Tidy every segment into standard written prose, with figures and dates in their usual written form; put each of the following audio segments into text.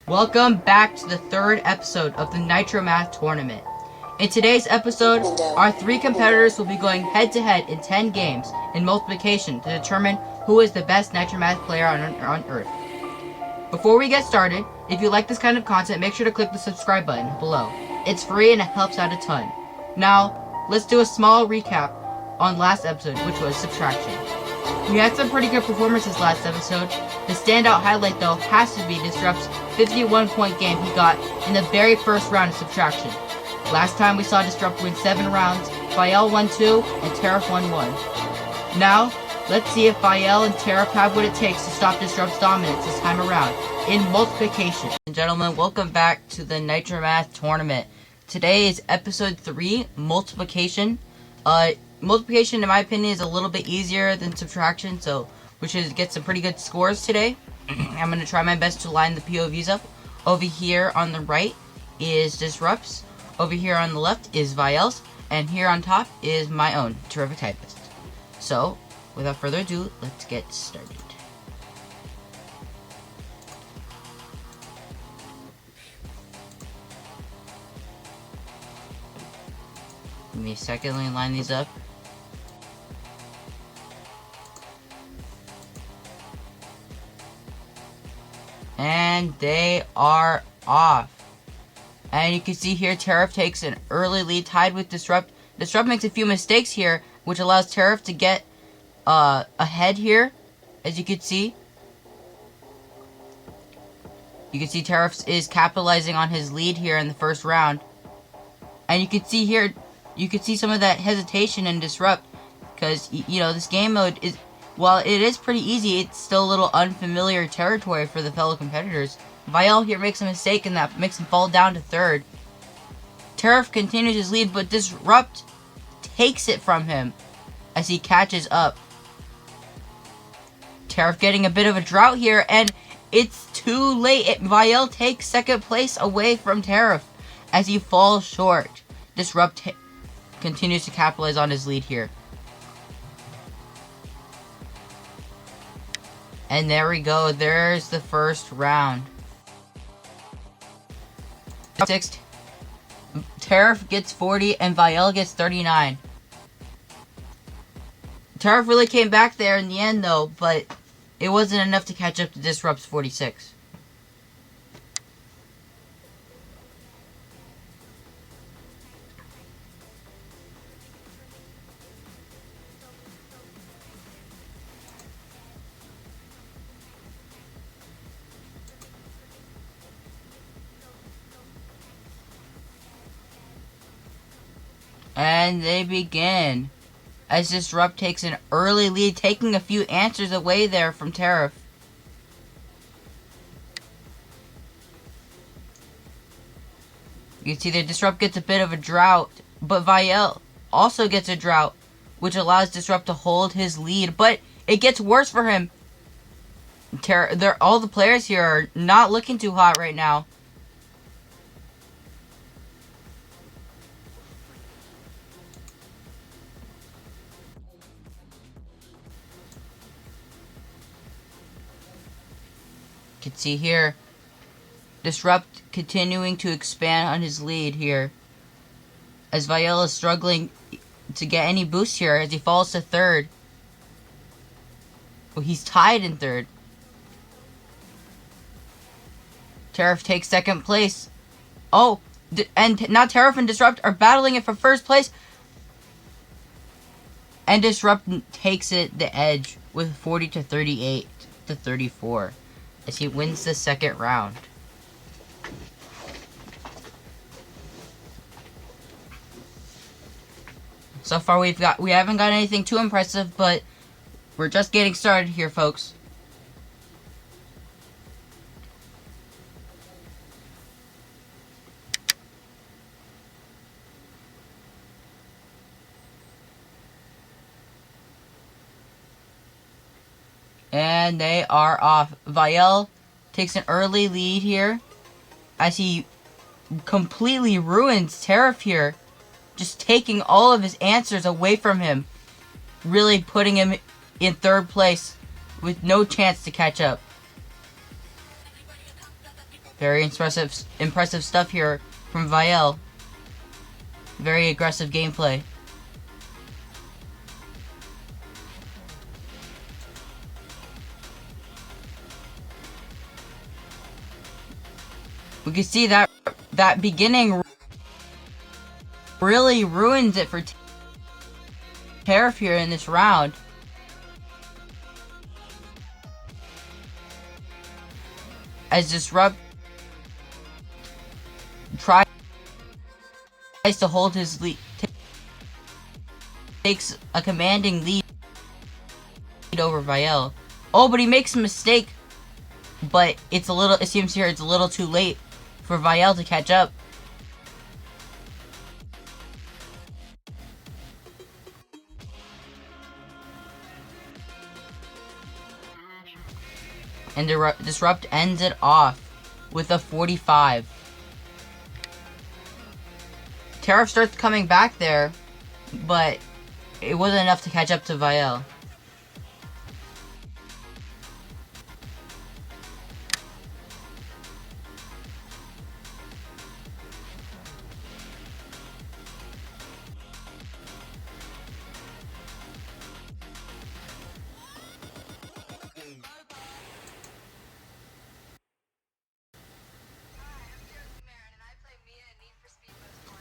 Welcome back to the third episode of the Nitromath tournament. In today's episode, our three competitors will be going head-to-head in 10 games in multiplication to determine who is the best Nitromath player on Earth. Before we get started, if you like this kind of content, make sure to click the subscribe button below. It's free and it helps out a ton. Now, let's do a small recap on last episode, which was subtraction. We had some pretty good performances last episode. The standout highlight, though, has to be Disrupt's 51-point game he got in the very first round of subtraction. Last time we saw Disrupt win 7 rounds, Vial won 2, and Tariff won 1. Now, let's see if Vial and Tariff have what it takes to stop Disrupt's dominance this time around in multiplication. Ladies and gentlemen, welcome back to the Nitromath tournament. Today is episode 3, multiplication. Multiplication, in my opinion, is a little bit easier than subtraction, so we should get some pretty good scores today. I'm going to try my best to line the POVs up. Over here on the right is Disrupt's. Over here on the left is Vial's. And here on top is my own, Terrific Typist. So, without further ado, let's get started. Give me a second, let me line these up. And they are off. And you can see here Tariff takes an early lead tied with Disrupt. Disrupt makes a few mistakes here, which allows Tariff to get ahead here, as you can see. You can see Tariff is capitalizing on his lead here in the first round. And you can see here, you can see some of that hesitation in Disrupt, because, you know, this game mode is, while it is pretty easy, it's still a little unfamiliar territory for the fellow competitors. Vial here makes a mistake and that makes him fall down to third. Tariff continues his lead, but Disrupt takes it from him as he catches up. Tariff getting a bit of a drought here, and it's too late. Vial takes second place away from Tariff as he falls short. Disrupt continues to capitalize on his lead here. And there we go. There's the first round. Sixth, Tariff gets 40 and Vial gets 39. Tariff really came back there in the end, though, but it wasn't enough to catch up to Disrupt's 46. And they begin, as Disrupt takes an early lead, taking a few answers away there from Tariff. You can see that Disrupt gets a bit of a drought, but Vial also gets a drought, which allows Disrupt to hold his lead, but it gets worse for him. All the players here are not looking too hot right now. You can see here, Disrupt continuing to expand on his lead here, as Vial is struggling to get any boost here as he falls to third. Well, he's tied in third. Tariff takes second place. Oh, and now Tariff and Disrupt are battling it for first place. And Disrupt takes it the edge with 40 to 38 to 34. As he wins the second round. So far we haven't got anything too impressive, but we're just getting started here, folks. And they are off. Vial takes an early lead here as he completely ruins Tariff here, just taking all of his answers away from him, really putting him in third place with no chance to catch up. Very impressive stuff here from Vielle. Very aggressive gameplay. We can see that beginning really ruins it for Tariff here in this round. As Disrupt tries to hold his lead, takes a commanding lead over Vielle. Oh, but he makes a mistake. But it seems here it's a little too late for Vielle to catch up. And Disrupt ends it off with a 45. Tariff starts coming back there, but it wasn't enough to catch up to Vielle.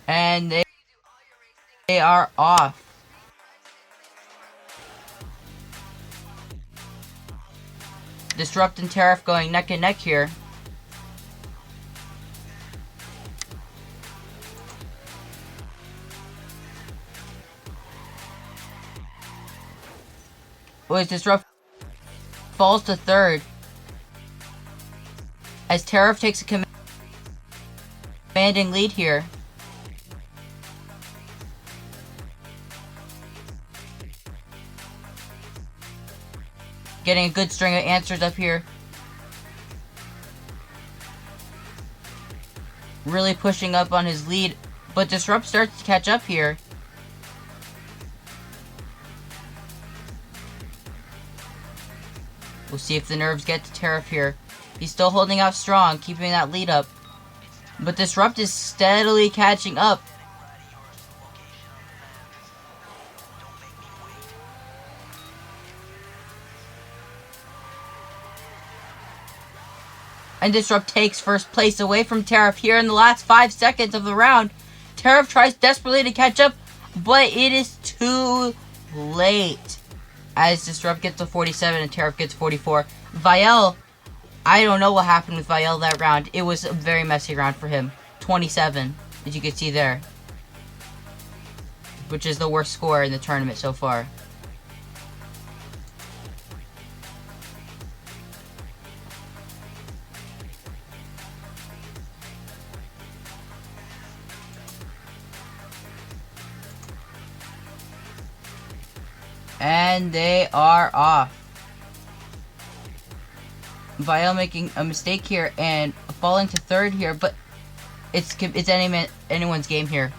And they are off. Disrupt and Tariff going neck and neck here. As Disrupt falls to third. As Tariff takes a commanding lead here. Getting a good string of answers up here. Really pushing up on his lead. But Disrupt starts to catch up here. We'll see if the nerves get to Tariff here. He's still holding out strong, keeping that lead up. But Disrupt is steadily catching up. And Disrupt takes first place away from Tariff here in the last 5 seconds of the round. Tariff tries desperately to catch up, but it is too late. As Disrupt gets to 47 and Tariff gets 44. Vielle, I don't know what happened with Vielle that round. It was a very messy round for him. 27, as you can see there. Which is the worst score in the tournament so far. And they are off. Vielle making a mistake here and falling to third here, but it's anyone's game here.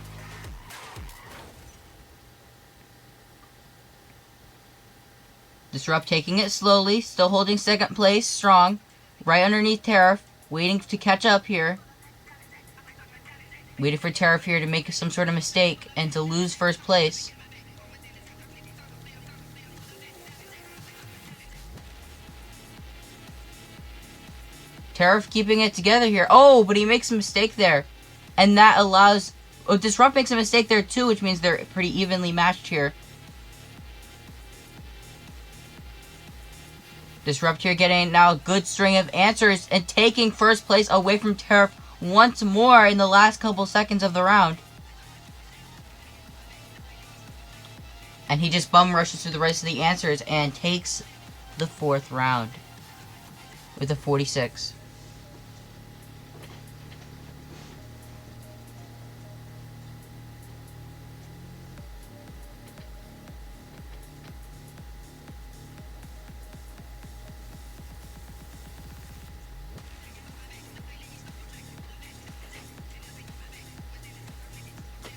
Disrupt taking it slowly, still holding second place, strong, right underneath Tariff, waiting to catch up here. Waiting for Tariff here to make some sort of mistake and to lose first place. Tariff keeping it together here. Oh, but he makes a mistake there. And that allows... Oh, Disrupt makes a mistake there too, which means they're pretty evenly matched here. Disrupt here getting now a good string of answers and taking first place away from Tariff once more in the last couple seconds of the round. And he just bum rushes through the rest of the answers and takes the fourth round with a 46.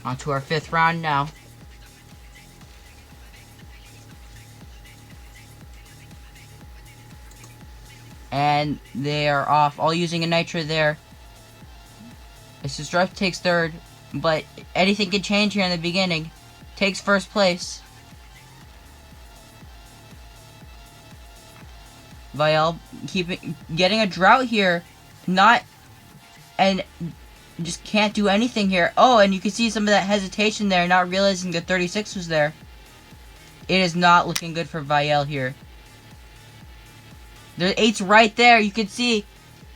On to our fifth round now. And they are off. All using a Nitro there. Disrupt takes third, but anything can change here in the beginning. Takes first place. Vial getting a drought here, and just can't do anything here. Oh, and you can see some of that hesitation there, not realizing the 36 was there. It is not looking good for Vial here. The 8's right there. You can see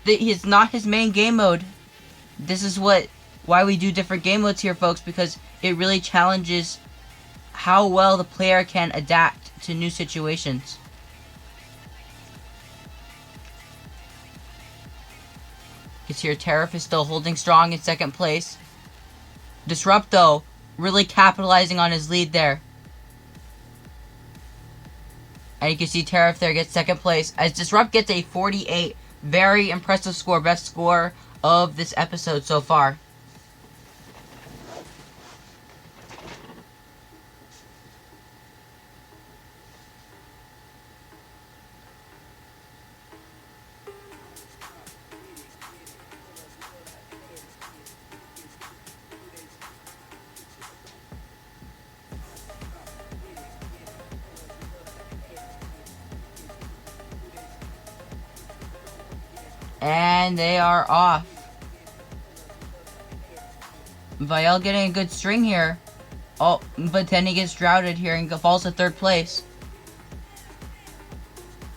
that it's not his main game mode. This is why we do different game modes here, folks, because it really challenges how well the player can adapt to new situations. You can see here Tariff is still holding strong in second place. Disrupt, though, really capitalizing on his lead there. And you can see Tariff there gets second place, as Disrupt gets a 48. Very impressive score, best score of this episode so far. And they are off. Vial getting a good string here. Oh, but then he gets droughted here and falls to third place.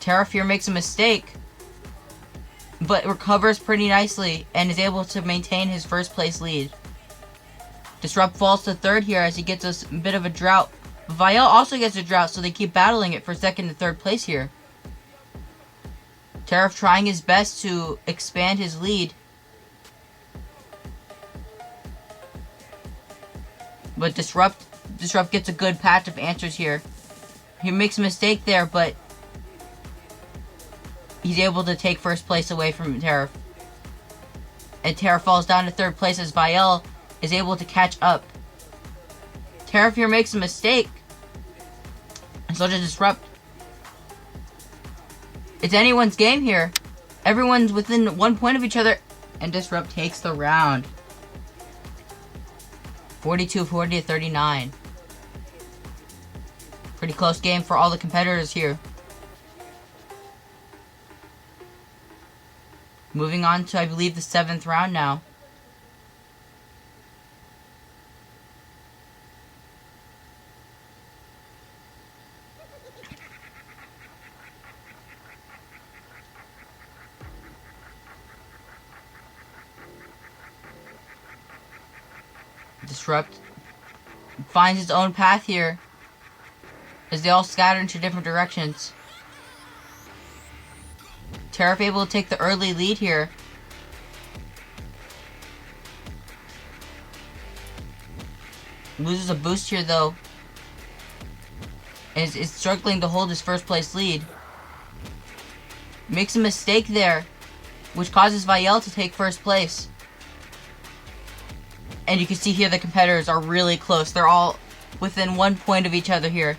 Tariff here makes a mistake, but recovers pretty nicely and is able to maintain his first place lead. Disrupt falls to third here as he gets a bit of a drought. Vial also gets a drought, so they keep battling it for second and third place here. Tariff trying his best to expand his lead. But Disrupt gets a good patch of answers here. He makes a mistake there, but he's able to take first place away from Tariff. And Tariff falls down to third place as Vial is able to catch up. Tariff here makes a mistake, and so does Disrupt. It's anyone's game here. Everyone's within 1 point of each other, and Disrupt takes the round. 42-40 to 39. Pretty close game for all the competitors here. Moving on to, I believe, the 7th round now. Disrupt finds his own path here as they all scatter into different directions. Tariff able to take the early lead here. Loses a boost here though. And is struggling to hold his first place lead. Makes a mistake there, which causes Vial to take first place. And you can see here the competitors are really close. They're all within 1 point of each other here.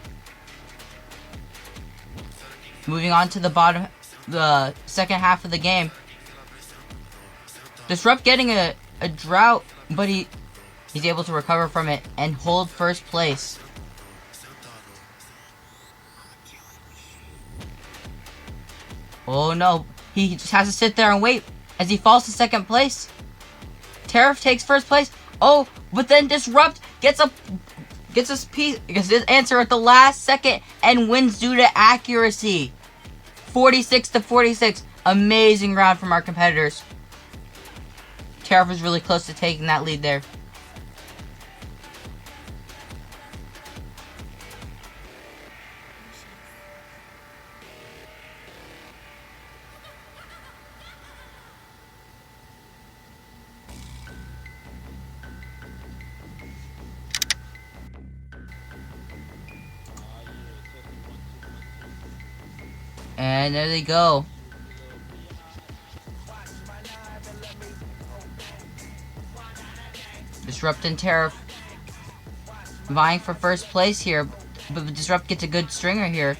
Moving on to the second half of the game. Disrupt getting a drought, but he's able to recover from it and hold first place. Oh no, he just has to sit there and wait as he falls to second place. Tariff takes first place. Oh, but then Disrupt gets his answer at the last second and wins due to accuracy. 46 to 46. Amazing round from our competitors. Tariff was really close to taking that lead there. And there they go. Disrupt and Tariff vying for first place here, but Disrupt gets a good stringer here.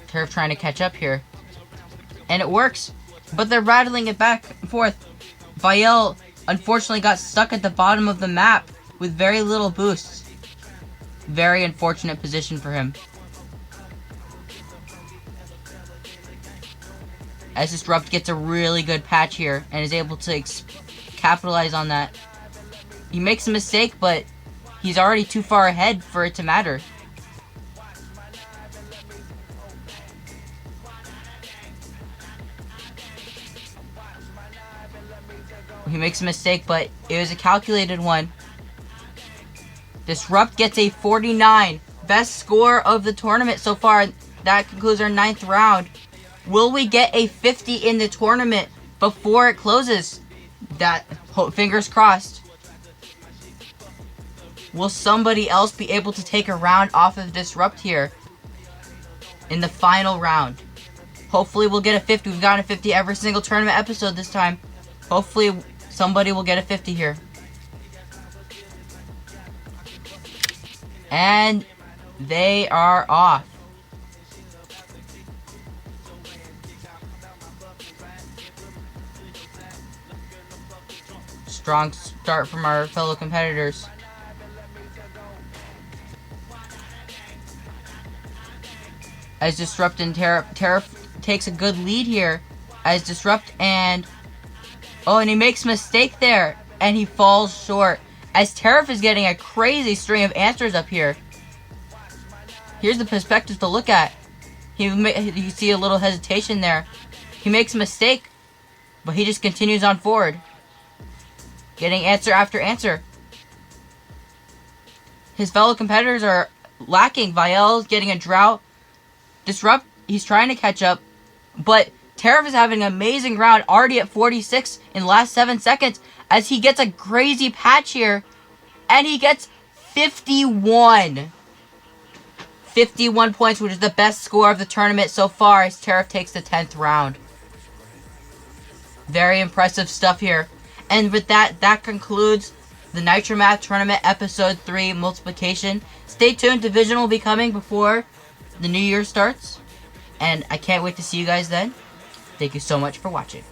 Tariff trying to catch up here. And it works. But they're rattling it back and forth. Vielle unfortunately got stuck at the bottom of the map with very little boosts. Very unfortunate position for him. As Disrupt gets a really good patch here and is able to capitalize on that. He makes a mistake, but he's already too far ahead for it to matter. He makes a mistake, but it was a calculated one. Disrupt gets a 49. Best score of the tournament so far. That concludes our 9th round. Will we get a 50 in the tournament before it closes? That, fingers crossed. Will somebody else be able to take a round off of Disrupt here in the final round? Hopefully we'll get a 50. We've gotten a 50 every single tournament episode this time. Hopefully somebody will get a 50 here. And they are off. Strong start from our fellow competitors. As Disrupt and Tariff takes a good lead here. As Disrupt and... Oh, and he makes a mistake there. And he falls short. As Tariff is getting a crazy string of answers up here. Here's the perspective to look at. You see a little hesitation there. He makes a mistake. But he just continues on forward. Getting answer after answer. His fellow competitors are lacking. Vielle's getting a drought. Disrupt, he's trying to catch up. But Tariff is having an amazing round. Already at 46 in the last 7 seconds. As he gets a crazy patch here. And he gets 51. 51 points, which is the best score of the tournament so far. As Tariff takes the 10th round. Very impressive stuff here. And with that, that concludes the Nitromath Tournament Episode 3 Multiplication. Stay tuned, Division will be coming before the new year starts. And I can't wait to see you guys then. Thank you so much for watching.